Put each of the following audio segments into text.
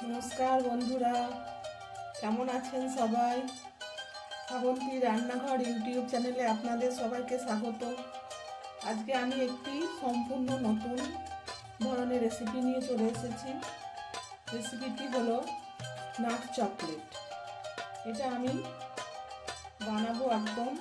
নমস্কার বন্ধুরা, কেমন আছেন সবাই? শ্রাবন্তী রান্নাঘর ইউটিউব চ্যানেলে আপনাদের সবাইকে স্বাগত। আজকে আমি একটি সম্পূর্ণ নতুন ধরনের রেসিপি নিয়ে চলে এসেছি। রেসিপিটি হলো নাট চকলেট। এটা আমি বানাবো একদম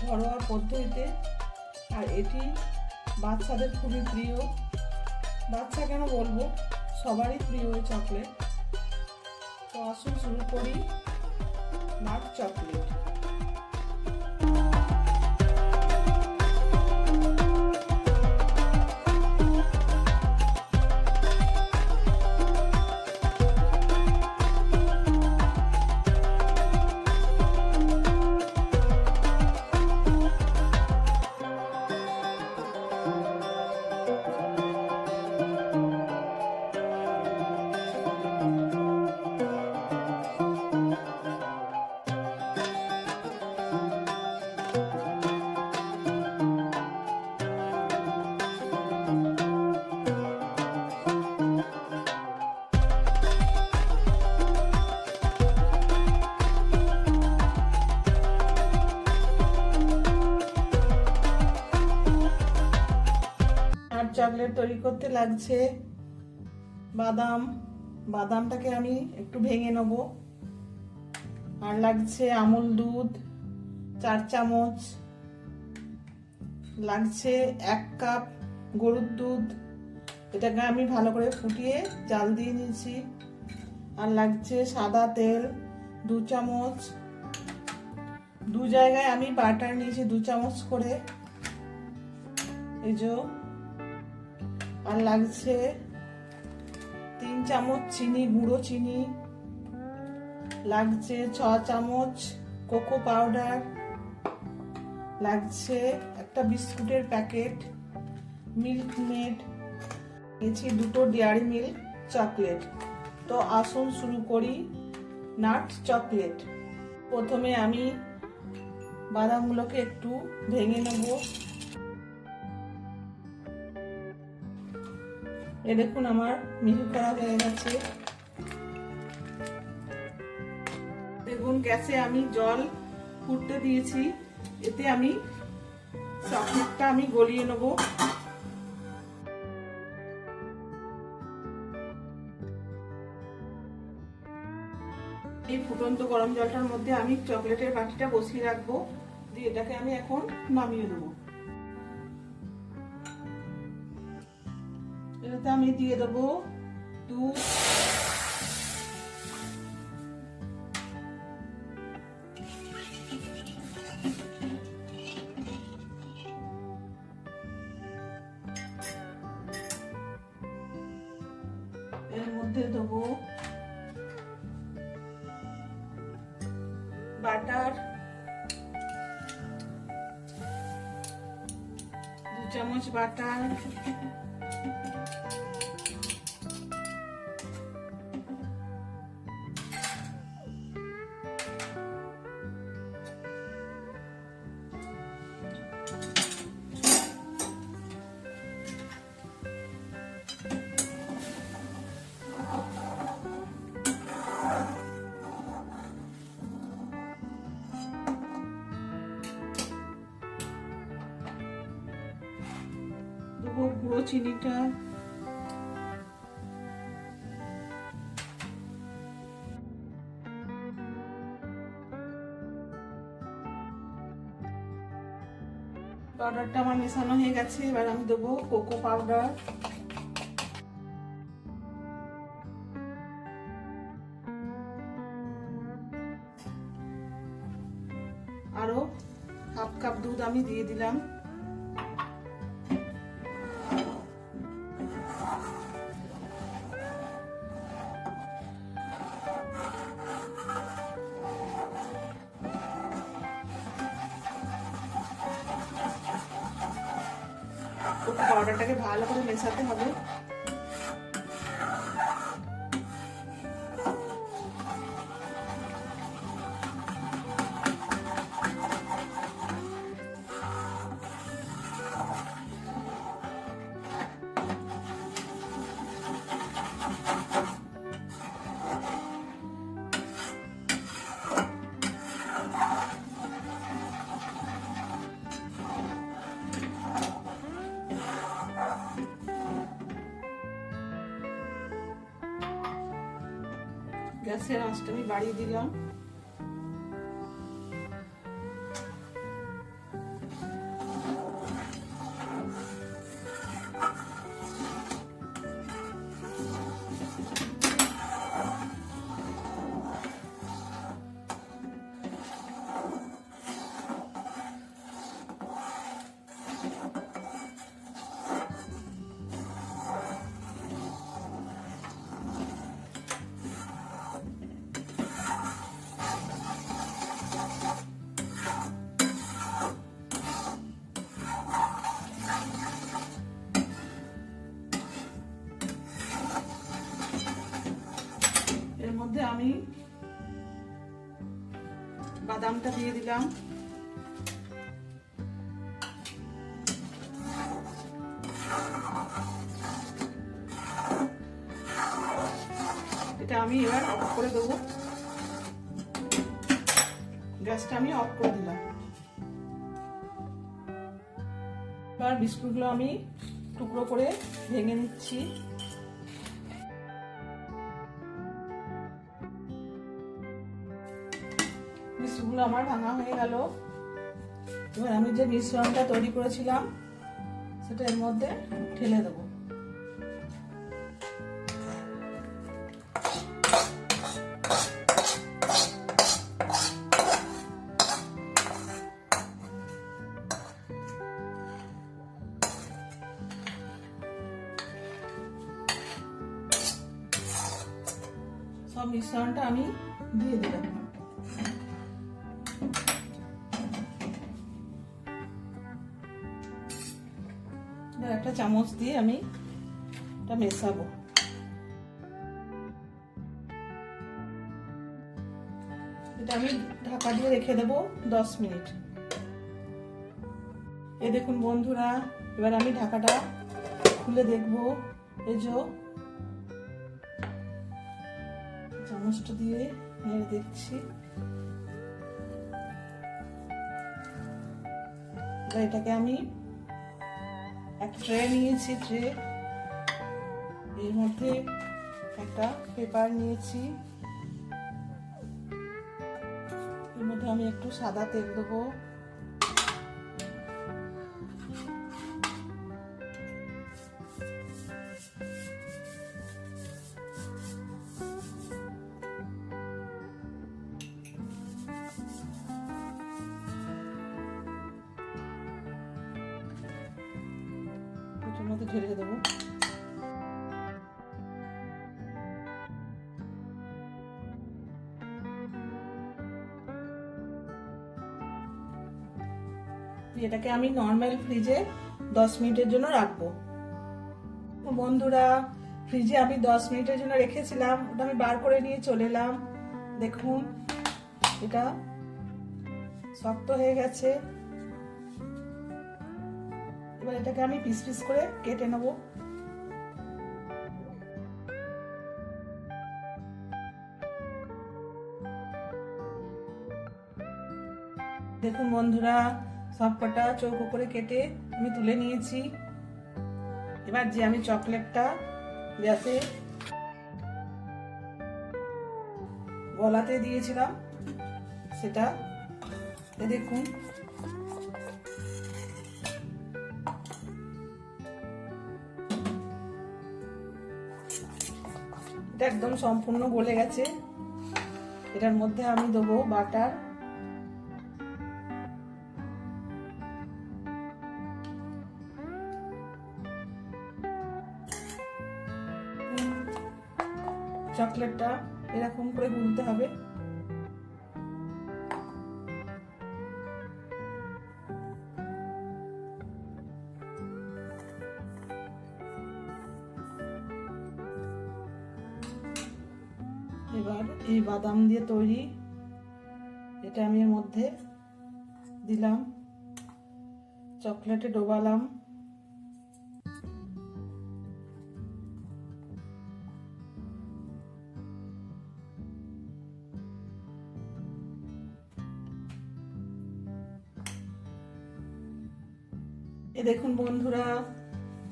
ঘরোয়া পদ্ধতিতে, আর এটি বাচ্চাদের খুবই প্রিয়। বাচ্চা কেন বলবো, সবারই প্রিয় এই চকলেট। তো আসুন শুরু করি নাট চকলেট। চকলেট তৈরি করতে লাগছে বাদামটাকে আমি একটু ভেঙে নেব। আর লাগছে আমুল দুধ 4 চামচ, লাগছে 1 কাপ গরুর দুধ, এটাকে আমি ভালো করে ফুটিয়ে জাল দিয়ে নিয়েছি। আর লাগছে সাদা তেল 2 চামচ, 2 জায়গায় আমি বাটার নিয়েছি 2 চামচ করে, এই যে। আর লাগছে 3 চামচ চিনি, গুঁড়ো চিনি, লাগছে 6 চামচ কোকো পাউডার, লাগছে একটা বিস্কুটের প্যাকেট, মিল্ক মেড, নিয়েছি 2টো ডেয়ারি মিল্ক চকলেট। তো আসুন শুরু করি নাট চকলেট। প্রথমে আমি বাদামগুলোকে একটু ভেঙে নেব। এ দেখুন আমার মিহি করা হয়ে গেছে। দেখুন গ্যাসে আমি জল ফুটতে দিয়েছি, এতে আমি চকলেটটা আমি গলিয়ে নেব। এই ফুটন্ত গরম জলটার মধ্যে আমি চকলেটের বাটিটা বসিয়ে রাখবো, দিয়ে এটাকে আমি এখন নামিয়ে দেবো। এটাতে আমি দিয়ে দেবো দুধ, এর মধ্যে দেবো বাটার 2 চামচ বাটার, দেবো গুঁড়ো চিনিটা, পাউডারটা আমার মেশানো হয়ে গেছে। এবার আমি দেবো কোকো পাউডার, আরো 1/2 কাপ দুধ আমি দিয়ে দিলাম। পাউডারটাকে ভালো করে মেশাতে হবে। গ্যাসের আঁচটা আমি বাড়িয়ে দিলাম। এর মধ্যে আমি বাদামটা দিয়ে দিলাম। এটা আমি এবার অফ করে দেবো। গ্যাসটা আমি অফ করে দিলাম। এবার বিস্কুটগুলো আমি টুকরো করে ভেঙে নিচ্ছি। বিস্কুটগুলো আমার ভাঙা হয়ে গেল। এবার আমি যে মিশ্রণটা তৈরি করেছিলাম সেটা এর মধ্যে ঢেলে দেবো। সব মিশ্রণটা আমি দিয়ে দিলাম। একটা চামচ দিয়ে আমি এটা মেশাবো। এটা আমি ঢাকা দিয়ে রেখে দেবো 10 মিনিট। এই দেখুন বন্ধুরা, এবার আমি ঢাকাটা খুলে দেখবো। এই যে চামচটা দিয়ে নেড়ে দেখছি। এটাকে আমি একটা ট্রে নিয়েছি। ট্রে এর মধ্যে একটা পেপার নিয়েছি। এর মধ্যে আমি একটু সাদা তেল দেবো। এটার মধ্যে ঢেলে দেবো। এটাকে আমি নরমাল ফ্রিজে 10 মিনিটের জন্য রাখবো। বন্ধুরা, ফ্রিজে আমি 10 মিনিটের জন্য রেখেছিলাম। ওটা আমি বার করে নিয়ে চলে এলাম। দেখুন এটা শক্ত হয়ে গেছে। এবার এটাকে আমি পিস পিস করে কেটে নেব। দেখুন বন্ধুরা, সবকটা চৌকো করে কেটে আমি তুলে নিয়েছি। এবার যে আমি চকলেটটা গ্যাসে গলাতে দিয়েছিলাম সেটা দেখুন এটা একদম সম্পূর্ণ গলে গেছে। এটার মধ্যে আমি দেবো বাটার। চকলেটটা এরকম করে গুলতে হবে। এবার এই বাদাম দিয়ে তৈরি এটা আমি এর মধ্যে দিলাম, চকলেটে ডোবালাম। দেখুন বন্ধুরা,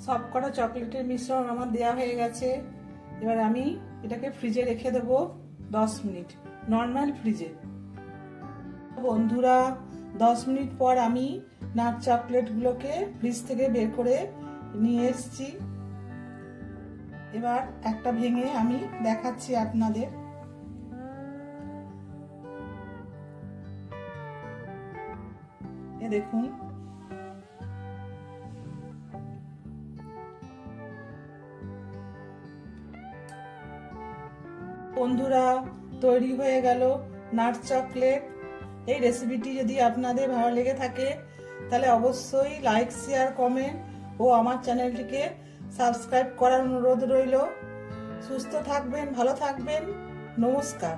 সবকটা চকলেটের মিশ্রণ আমার দেয়া হয়ে গেছে। এবার আমি এটাকে ফ্রিজে রেখে দেবো 10 মিনিট নর্মাল ফ্রিজে। বন্ধুরা 10 মিনিট পর আমি নাট চকলেটগুলোকে ফ্রিজ থেকে বের করে নিয়ে এসেছি। এবার একটা ভেঙে আমি দেখাচ্ছি আপনাদের। এ দেখুন, বন্ধুরা তৈরি হয়ে গেল নাট চকলেট। এই রেসিপিটি যদি আপনাদের ভালো লেগে থাকে তাহলে অবশ্যই লাইক, শেয়ার, কমেন্ট ও আমার চ্যানেলটিকে সাবস্ক্রাইব করার অনুরোধ রইল। সুস্থ থাকবেন, ভালো থাকবেন, নমস্কার।